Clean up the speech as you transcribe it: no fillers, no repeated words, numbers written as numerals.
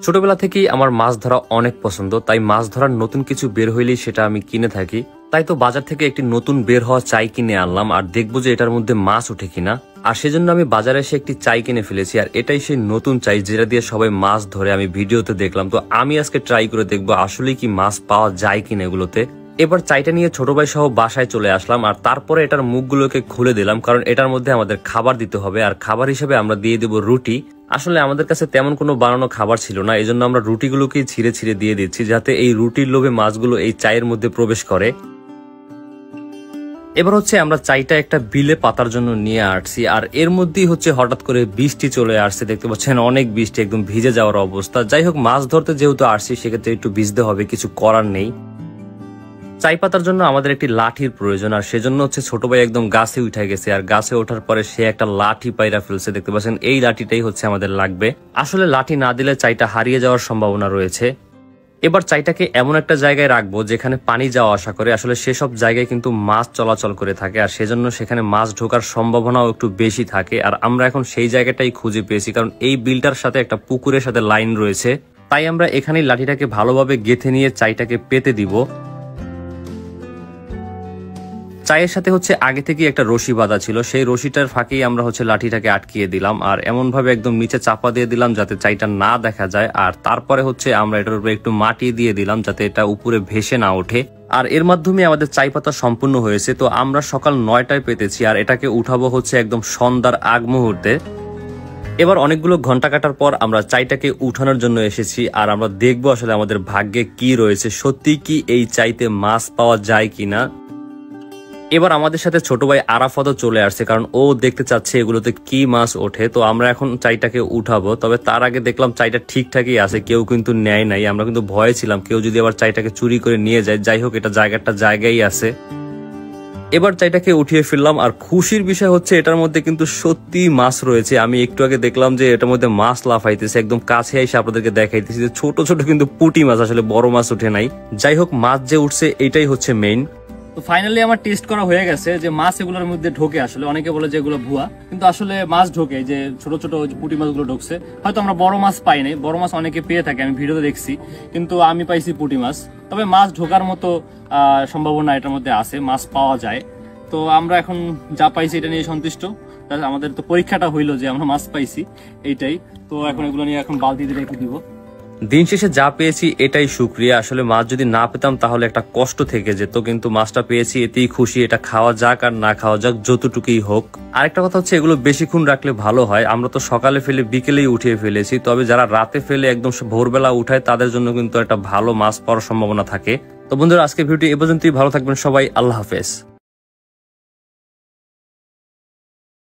ছোটবেলা থেকেই আমার মাছ ধরা অনেক পছন্দ, তাই মাছ ধরার নতুন কিছু বের হইলেই সেটা আমি কিনে থাকি। তাই তো বাজার থেকে একটি নতুন বের হওয়া চাই কিনে আনলাম আর দেখবো যে এটার মধ্যে মাছ ওঠে কিনা। আর সেজন্য আমি বাজারে এসে একটি চাই কিনে ফেলেছি, আর এটাই সেই নতুন চাই যেটা দিয়ে সবাই মাছ ধরে। আমি ভিডিওতে দেখলাম, তো আমি আজকে ট্রাই করে দেখবো আসলে কি মাছ পাওয়া যায় কিনা এগুলোতে। এবার চাইটা নিয়ে ছোট ভাই সহ বাসায় চলে আসলাম, আর তারপরে এটার মুখগুলোকে খুলে দিলাম, কারণ এটার মধ্যে আমাদের খাবার দিতে হবে। আর খাবার হিসেবে আমরা দিয়ে দেব রুটি। আসলে আমাদের কাছে তেমন কোনো বানানো খাবার ছিল না, এজন্য আমরা রুটিগুলোকেই ছিঁড়ে ছিঁড়ে দিয়ে দিচ্ছি, যাতে এই রুটির লোভে মাছগুলো এই চায়ের মধ্যে প্রবেশ করে। এবার হচ্ছে আমরা চাইটা একটা বিলে পাতার জন্য নিয়ে আসছি, আর এর মধ্যেই হচ্ছে হঠাৎ করে বৃষ্টি চলে আসছে। দেখতে পাচ্ছেন অনেক বৃষ্টি, একদম ভিজে যাওয়ার অবস্থা। যাই হোক, মাছ ধরতে যেহেতু আসছি সেক্ষেত্রে একটু ভিজতে হবে, কিছু করার নেই। চাই পাতার জন্য আমাদের একটি লাঠির প্রয়োজন, আর সেজন্য হচ্ছে ছোট ভাই একদম গাছে উঠে গেছে, আর গাছে ওঠার পরে সে একটা লাঠি পায়রা ফেলছে। দেখতে পাচ্ছেন এই লাঠিটাই হচ্ছে আমাদের লাগবে। আসলে লাঠি না দিলে চাইটা হারিয়ে যাওয়ার সম্ভাবনা রয়েছে। এবার চাইটাকে এমন একটা জায়গায় রাখবো যেখানে পানি যাওয়া আসা করে। আসলে সেসব জায়গায় কিন্তু মাছ চলাচল করে থাকে, আর সেজন্য সেখানে মাছ ঢোকার সম্ভাবনাও একটু বেশি থাকে। আর আমরা এখন সেই জায়গাটাই খুঁজে পেয়েছি, কারণ এই বিলটার সাথে একটা পুকুরের সাথে লাইন রয়েছে। তাই আমরা এখানেই লাঠিটাকে ভালোভাবে গেঁথে নিয়ে চাইটাকে পেতে দিব। চায়ের সাথে হচ্ছে আগে থেকে একটা রশি বাঁধা ছিল, সেই রশিটার ফাঁকেই আমরা হচ্ছে লাঠিটাকে আটকিয়ে দিলাম, আর এমন ভাবে একদম নিচে চাপা দিয়ে দিলাম যাতে চাইটা না দেখা যায়। আর তারপরে হচ্ছে আমরা এটার উপরে একটু মাটি দিয়ে দিলাম যাতে এটা উপরে ভেসে না ওঠে। আর এর মাধ্যমে আমাদের চাই পাতা সম্পূর্ণ হয়েছে। তো আমরা সকাল 9টায় পেতেছি, আর এটাকে উঠাবো হচ্ছে একদম সন্ধ্যার আগ মুহূর্তে। এবার অনেকগুলো ঘন্টা কাটার পর আমরা চাইটাকে উঠানোর জন্য এসেছি, আর আমরা দেখবো আসলে আমাদের ভাগ্যে কি রয়েছে, সত্যি কি এই চাইতে মাছ পাওয়া যায় কিনা। এবার আমাদের সাথে ছোট ভাই আরাফাতও চলে আসছে, কারণ ও দেখতে চাচ্ছে এগুলোতে কি মাছ ওঠে। তো আমরা এখন চাইটাকে উঠাবো, তবে তার আগে দেখলাম চাইটা ঠিকঠাকই আছে, কেউ কিন্তু নেয় নাই। আমরা কিন্তু ভয়ে ছিলাম কেউ যদি আবার চাইটাকে চুরি করে নিয়ে যায়। যাই হোক, এটা জায়গায় আছে। এবার চাইটাকে উঠিয়ে ফেললাম, আর খুশির বিষয় হচ্ছে এটার মধ্যে কিন্তু সত্যি মাছ রয়েছে। আমি একটু আগে দেখলাম যে এটার মধ্যে মাছ লাফাইতেছে, একদম কাছে এসে আপনাদেরকে দেখাইতেছি যে ছোট ছোট কিন্তু পুঁটি মাছ, আসলে বড় মাছ উঠে নাই। যাই হোক, মাছ যে উঠছে এটাই হচ্ছে মেইন। তো ফাইনালি আমার টেস্ট করা হয়ে গেছে যে মাছ এগুলোর মধ্যে ঢোকে। আসলে অনেকে বলে যে এগুলো ভুয়া, কিন্তু আসলে মাছ ঢোকে, যে ছোট ছোট পুঁটি মাছগুলো ঢুকছে। হয়তো আমরা বড় মাছ পাই নাই, বড় মাছ অনেকে পেয়ে থাকে, আমি ভিডিওতে দেখছি, কিন্তু আমি পাইছি পুঁটি মাছ। তবে মাছ ঢোকার মতো সম্ভাবনা এটার মধ্যে আছে, মাছ পাওয়া যায়। তো আমরা এখন যা পাইছি এটা নিয়ে সন্তুষ্ট। আমাদের তো পরীক্ষাটা হইলো যে আমরা মাছ পাইছি, এইটাই। তো এখন এগুলো নিয়ে এখন বালতিতে রেখে দিব। দিন শেষে যা পেয়েছি এটাই শুকরিয়া। আসলে মাছ যদি না পেতাম তাহলে একটা কষ্ট থেকে যেত, কিন্তু মাছটা পেয়েছি এতেই খুশি। এটা খাওয়া যাক আর না খাওয়া যাক, যতটুকুই হোক। আরেকটা কথা হচ্ছে এগুলো বেশিক্ষণ রাখলে ভালো হয়। আমরা তো সকালে ফেলে বিকেলেই উঠিয়ে ফেলেছি, তবে যারা রাতে ফেলে একদম ভোরবেলা উঠায় তাদের জন্য কিন্তু একটা ভালো মাছ পাওয়ার সম্ভাবনা থাকে। তো বন্ধুরা, আজকে ভিডিওটি এ পর্যন্তই। ভালো থাকবেন সবাই, আল্লাহ হাফেজ।